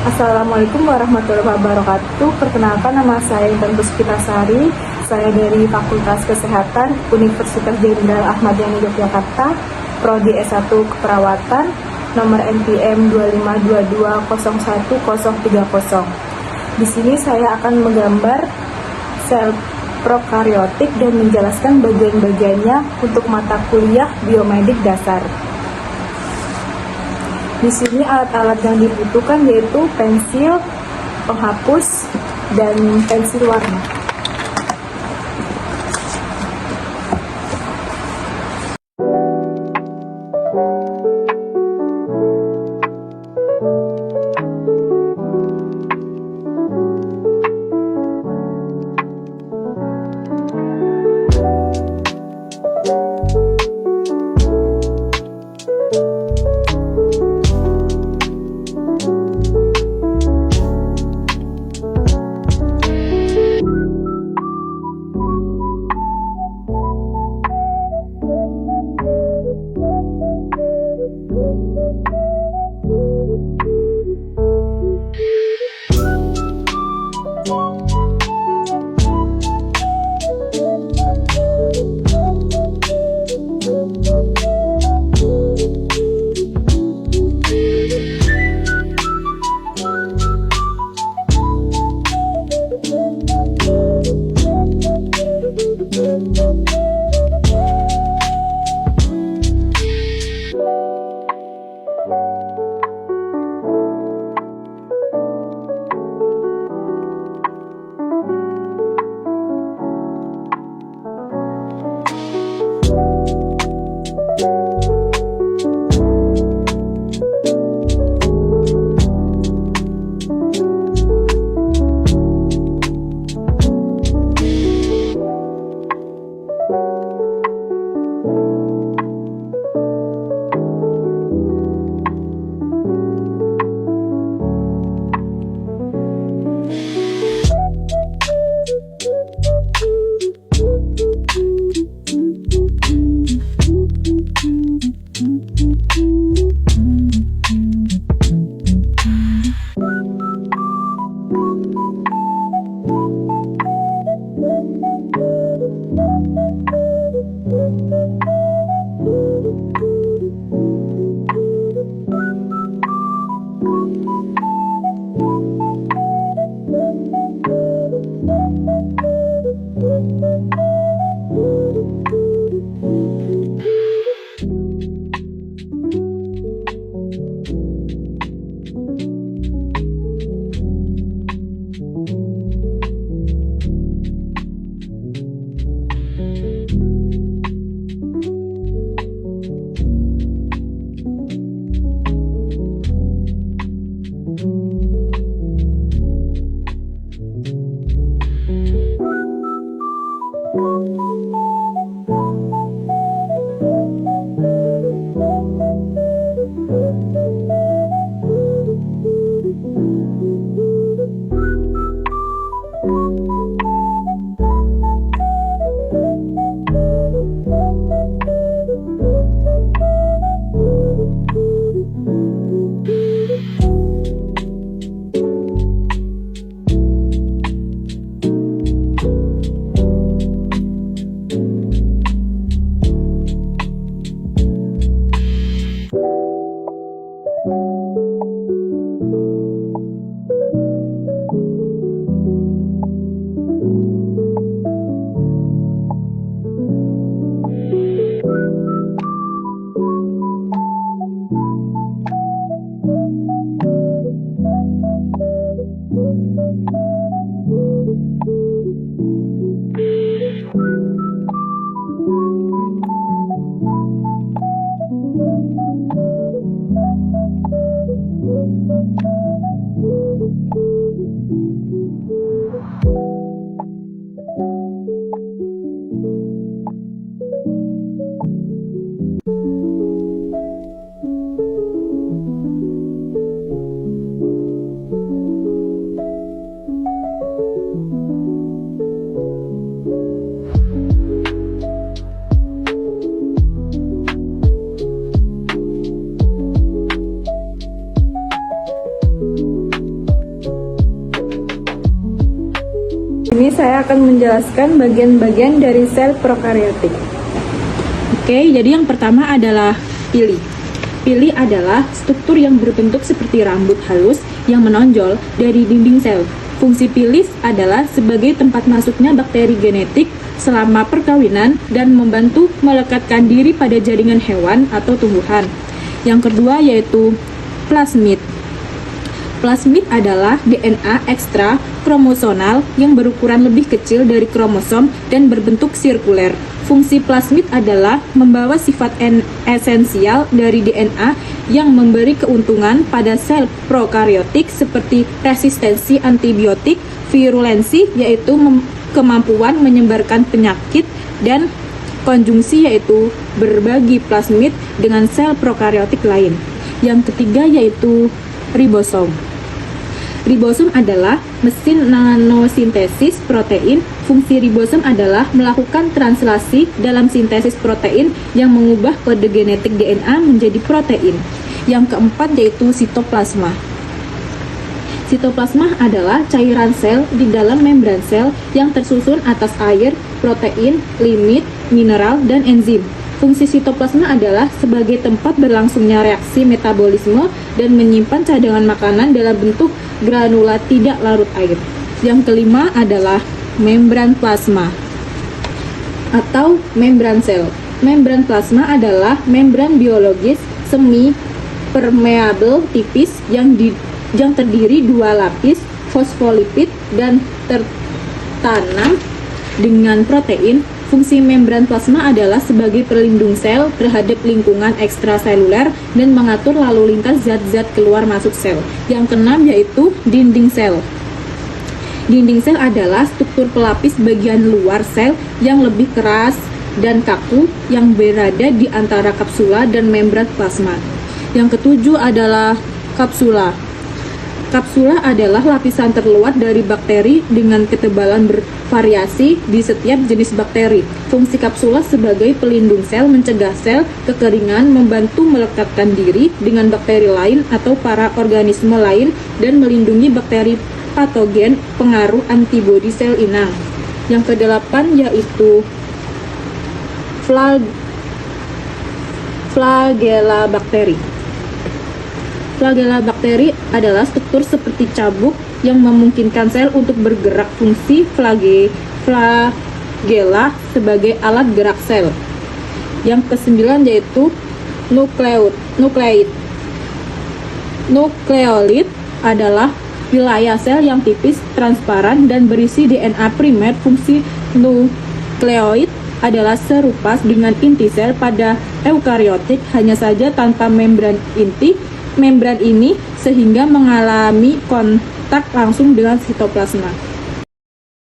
Assalamualaikum warahmatullahi wabarakatuh. Perkenalkan, nama saya Intan Puspitasari. Saya dari Fakultas Kesehatan Universitas Jenderal Ahmad Yani Yogyakarta, Prodi S1 Keperawatan, nomor NPM 252201030. Di sini saya akan menggambar sel prokaryotik dan menjelaskan bagian-bagiannya untuk mata kuliah biomedik dasar. Di sini alat-alat yang dibutuhkan yaitu pensil, penghapus, dan pensil warna. Ini saya akan menjelaskan bagian-bagian dari sel prokariotik. Oke, jadi yang pertama adalah pili. Pili adalah struktur yang berbentuk seperti rambut halus yang menonjol dari dinding sel. Fungsi pili adalah sebagai tempat masuknya bakteri genetik selama perkawinan dan membantu melekatkan diri pada jaringan hewan atau tumbuhan. Yang kedua yaitu plasmid. Plasmid adalah DNA ekstra kromosonal yang berukuran lebih kecil dari kromosom dan berbentuk sirkuler. Fungsi plasmid adalah membawa sifat esensial dari DNA yang memberi keuntungan pada sel prokariotik seperti resistensi antibiotik, virulensi yaitu kemampuan menyebarkan penyakit, dan konjungsi yaitu berbagi plasmid dengan sel prokariotik lain. Yang ketiga yaitu ribosom. Ribosom adalah mesin nanosintesis protein. Fungsi ribosom adalah melakukan translasi dalam sintesis protein yang mengubah kode genetik DNA menjadi protein. Yang keempat yaitu sitoplasma. Sitoplasma adalah cairan sel di dalam membran sel yang tersusun atas air, protein, lipid, mineral, dan enzim. Fungsi sitoplasma adalah sebagai tempat berlangsungnya reaksi metabolisme dan menyimpan cadangan makanan dalam bentuk granula tidak larut air. Yang kelima adalah membran plasma atau membran sel. Membran plasma adalah membran biologis semi permeable tipis yang terdiri dua lapis fosfolipid dan tertanam dengan protein. Fungsi membran plasma adalah sebagai pelindung sel terhadap lingkungan ekstraseluler dan mengatur lalu lintas zat-zat keluar masuk sel. Yang keenam yaitu dinding sel. Dinding sel adalah struktur pelapis bagian luar sel yang lebih keras dan kaku yang berada di antara kapsula dan membran plasma. Yang ketujuh adalah kapsula. Kapsula adalah lapisan terluar dari bakteri dengan ketebalan bervariasi di setiap jenis bakteri. Fungsi kapsula sebagai pelindung sel mencegah sel kekeringan, membantu melekatkan diri dengan bakteri lain atau para organisme lain, dan melindungi bakteri patogen pengaruh antibodi sel inang. Yang kedelapan yaitu flagella bakteri. Flagella bakteri adalah struktur seperti cabuk yang memungkinkan sel untuk bergerak. Fungsi flagella sebagai alat gerak sel. Yang kesembilan yaitu nukleoid. Nukleolid adalah wilayah sel yang tipis, transparan, dan berisi DNA primer. Fungsi nukleoid adalah serupa dengan inti sel pada eukariotik, hanya saja tanpa membran inti. Membran ini sehingga mengalami kontak langsung dengan sitoplasma.